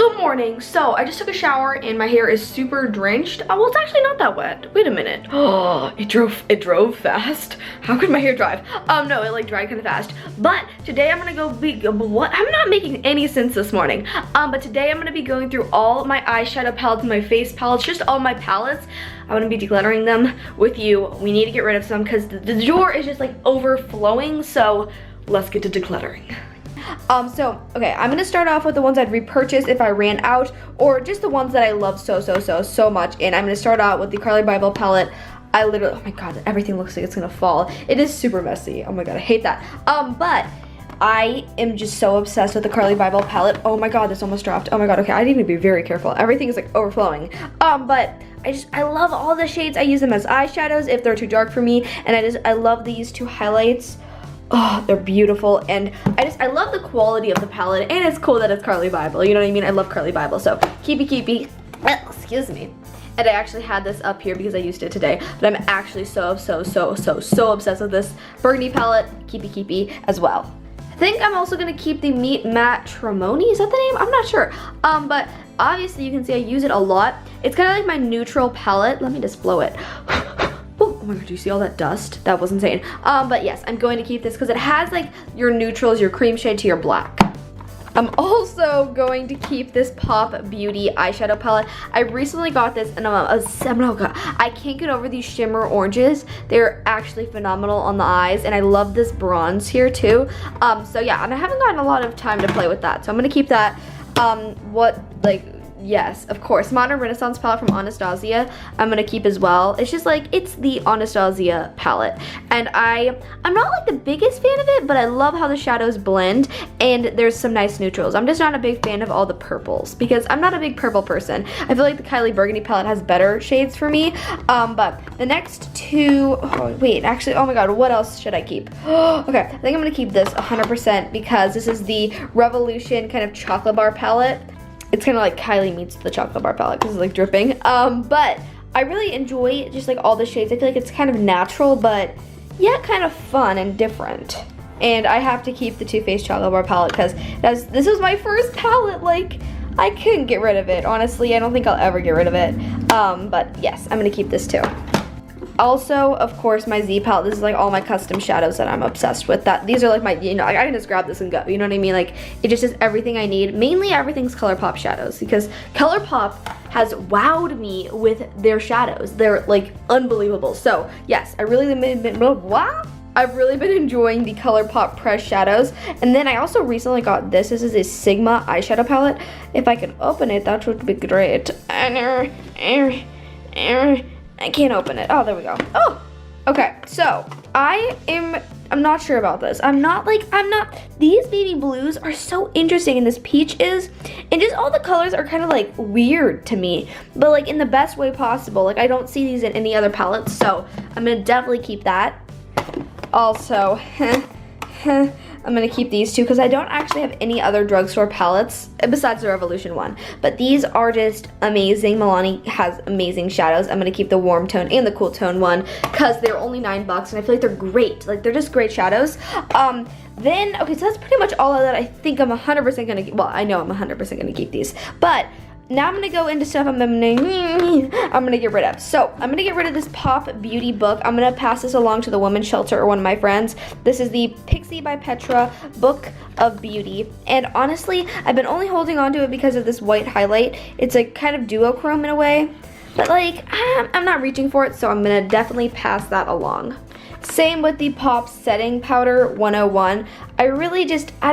Good morning. So I just took a shower and my hair is super drenched. Oh, well, it's actually not that wet. Wait a minute. Oh, it drove fast. How could my hair drive? No, it like dried kind of fast. But today I'm gonna go what? I'm not making any sense this morning. But today I'm gonna be going through all my eyeshadow palettes, my face palettes, just all my palettes. I'm gonna be decluttering them with you. We need to get rid of some because the drawer is just like overflowing. So let's get to decluttering. Okay, I'm gonna start off with the ones I'd repurchase if I ran out, or just the ones that I love so much. And I'm gonna start out with the Carli Bybel palette. I literally, oh my god, everything looks like it's gonna fall. It is super messy. Oh my god, I hate that. But I am just so obsessed with the Carli Bybel palette. Oh my god, this almost dropped. Oh my god, okay, I need to be very careful. Everything is like overflowing. But I love all the shades. I use them as eyeshadows if they're too dark for me, and I love these two highlights. Oh, they're beautiful, and I love the quality of the palette, and it's cool that it's Carli Bybel, you know what I mean? I love Carli Bybel, so keepy, excuse me. And I actually had this up here because I used it today, but I'm actually so obsessed with this burgundy palette, keepy as well. I think I'm also gonna keep the Meet Matrimony, is that the name? I'm not sure, but obviously you can see I use it a lot. It's kind of like my neutral palette. Let me just blow it. Oh my god, do you see all that dust? That was insane. But yes, I'm going to keep this because it has like your neutrals, your cream shade to your black. I'm also going to keep this Pop Beauty eyeshadow palette. I recently got this and I can't get over these shimmer oranges. They're actually phenomenal on the eyes, and I love this bronze here too. So yeah, and I haven't gotten a lot of time to play with that, so I'm gonna keep that. Yes, of course, Modern Renaissance palette from Anastasia, I'm gonna keep as well. It's just like, it's the Anastasia palette. And I'm not like the biggest fan of it, but I love how the shadows blend, and there's some nice neutrals. I'm just not a big fan of all the purples, because I'm not a big purple person. I feel like the Kylie Burgundy palette has better shades for me. But the next two, oh my god, what else should I keep? Okay, I think I'm gonna keep this 100% because this is the Revolution kind of chocolate bar palette. It's kind of like Kylie meets the chocolate bar palette because it's like dripping. But I really enjoy just like all the shades. I feel like it's kind of natural, but yeah, kind of fun and different. And I have to keep the Too Faced chocolate bar palette because this was my first palette. Like, I couldn't get rid of it. Honestly, I don't think I'll ever get rid of it. But yes, I'm gonna keep this too. Also, of course, my Z palette. This is like all my custom shadows that I'm obsessed with. These are like my, you know, I can just grab this and go, you know what I mean? Like, it just is everything I need. Mainly everything's ColourPop shadows because ColourPop has wowed me with their shadows. They're like unbelievable. So yes, I've really been enjoying the ColourPop pressed shadows. And then I also recently got this. This is a Sigma eyeshadow palette. If I can open it, that would be great. I can't open it. Oh, there we go. Oh, okay. So I'm not sure about this. These baby blues are so interesting, and this peach is, and just all the colors are kind of like weird to me, but like in the best way possible. Like, I don't see these in any other palettes, so I'm gonna definitely keep that. Also, I'm gonna keep these two because I don't actually have any other drugstore palettes besides the Revolution one. But these are just amazing. Milani has amazing shadows. I'm gonna keep the warm tone and the cool tone one because they're only $9 and I feel like they're great. Like, they're just great shadows. Then, okay, so that's pretty much all of that. I think I'm 100% gonna keep, well, I know I'm 100% gonna keep these. But now I'm gonna go into stuff I'm gonna get rid of. So I'm gonna get rid of this Pop Beauty book. I'm gonna pass this along to the Women's Shelter or one of my friends. This is the Pixie by Petra Book of Beauty. And honestly, I've been only holding on to it because of this white highlight. It's like kind of duochrome in a way, but like, I'm not reaching for it, so I'm gonna definitely pass that along. Same with the Pop Setting Powder 101. I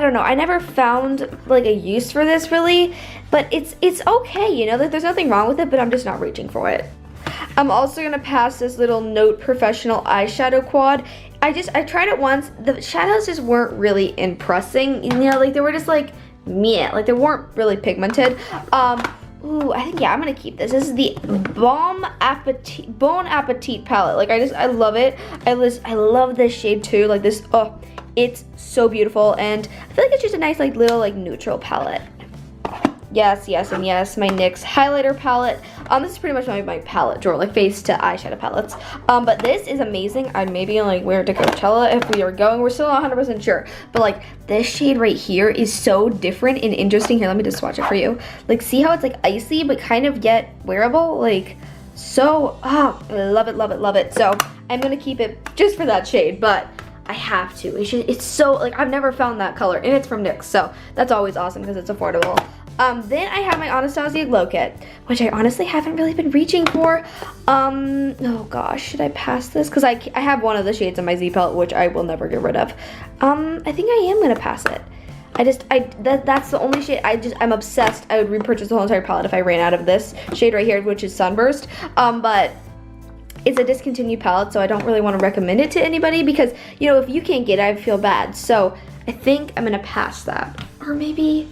don't know, I never found like a use for this really, but it's okay, you know, like there's nothing wrong with it, but I'm just not reaching for it. I'm also gonna pass this little Note Professional eyeshadow quad. I tried it once, the shadows just weren't really impressing, you know, like they were just like, meh, like they weren't really pigmented. Ooh, I think, yeah, I'm gonna keep this. This is the Bon Appetit palette. Like, I love it. I love this shade too. Like this, oh, it's so beautiful. And I feel like it's just a nice, like, little, like, neutral palette. Yes, yes, and yes, my NYX highlighter palette. This is pretty much my palette drawer, like face to eyeshadow palettes. But this is amazing. I maybe like wear it to Coachella if we are going. We're still not 100% sure. But like this shade right here is so different and interesting. Here, let me just swatch it for you. Like see how it's like icy, but kind of yet wearable? Like so, I love it, love it, love it. So I'm gonna keep it just for that shade, but I have to. It's so, like I've never found that color and it's from NYX. So that's always awesome because it's affordable. Then I have my Anastasia Glow Kit, which I honestly haven't really been reaching for. Oh gosh, should I pass this? Because I have one of the shades in my Z palette, which I will never get rid of. I think I am gonna pass it. That's the only shade, I'm obsessed. I would repurchase the whole entire palette if I ran out of this shade right here, which is Sunburst. But it's a discontinued palette, so I don't really want to recommend it to anybody because, you know, if you can't get it, I feel bad. So I think I'm gonna pass that. Or maybe,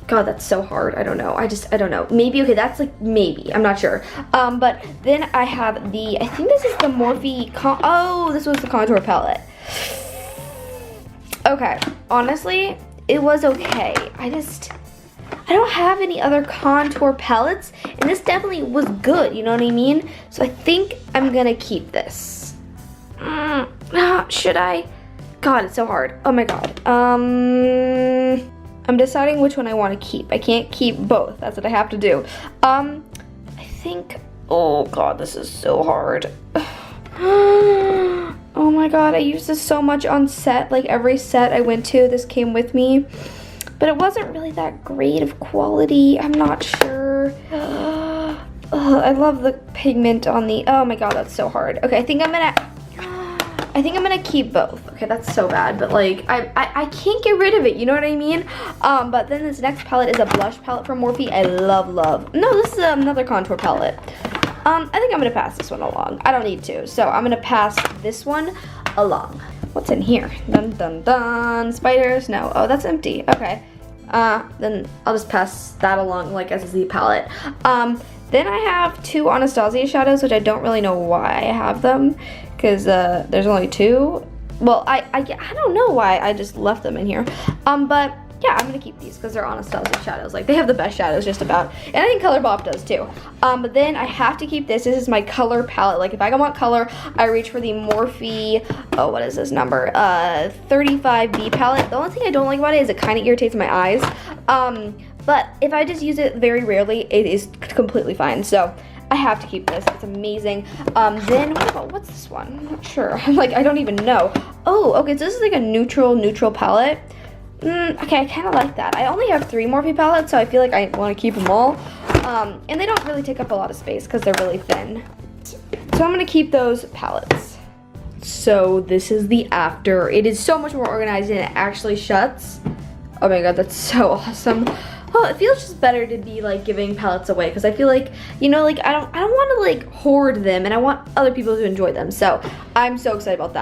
God, that's so hard. I don't know. I don't know. Maybe, okay, that's like maybe. I'm not sure. But then I have I think this is the Morphe, oh, this was the contour palette. Okay, honestly, it was okay. I don't have any other contour palettes, and this definitely was good, you know what I mean? So I think I'm gonna keep this. Should I? God, it's so hard. Oh my God. I'm deciding which one I want to keep. I can't keep both. That's what I have to do. I think, oh God, this is so hard. Oh my God, I used this so much on set. Like every set I went to, this came with me. But it wasn't really that great of quality. I'm not sure. I love the pigment on the, oh my God, that's so hard. Okay, I think I'm gonna keep both. Okay, that's so bad, but like, I can't get rid of it, you know what I mean? But then this next palette is a blush palette from Morphe. I love. No, this is another contour palette. I think I'm gonna pass this one along. I don't need to, so I'm gonna pass this one along. What's in here? Dun dun dun, spiders, no, oh, that's empty, okay. Then I'll just pass that along like as a Z palette. Then I have two Anastasia shadows, which I don't really know why I have them, because there's only two. Well, I don't know why I just left them in here. But yeah, I'm gonna keep these because they're Anastasia shadows. Like they have the best shadows just about. And I think ColourPop does too. But then I have to keep this. This is my color palette. Like if I want color, I reach for the Morphe, oh, what is this number? 35B palette. The only thing I don't like about it is it kind of irritates my eyes. But if I just use it very rarely, it is completely fine. So I have to keep this. It's amazing. Then what's this one? I'm not sure. I'm like, I don't even know. Oh, okay, so this is like a neutral palette. Okay, I kind of like that. I only have 3 Morphe palettes, so I feel like I want to keep them all. And they don't really take up a lot of space because they're really thin. So I'm going to keep those palettes. So this is the after. It is so much more organized and it actually shuts. Oh my God, that's so awesome. Oh, it feels just better to be like giving palettes away because I feel like, you know, like I don't want to like hoard them and I want other people to enjoy them. So I'm so excited about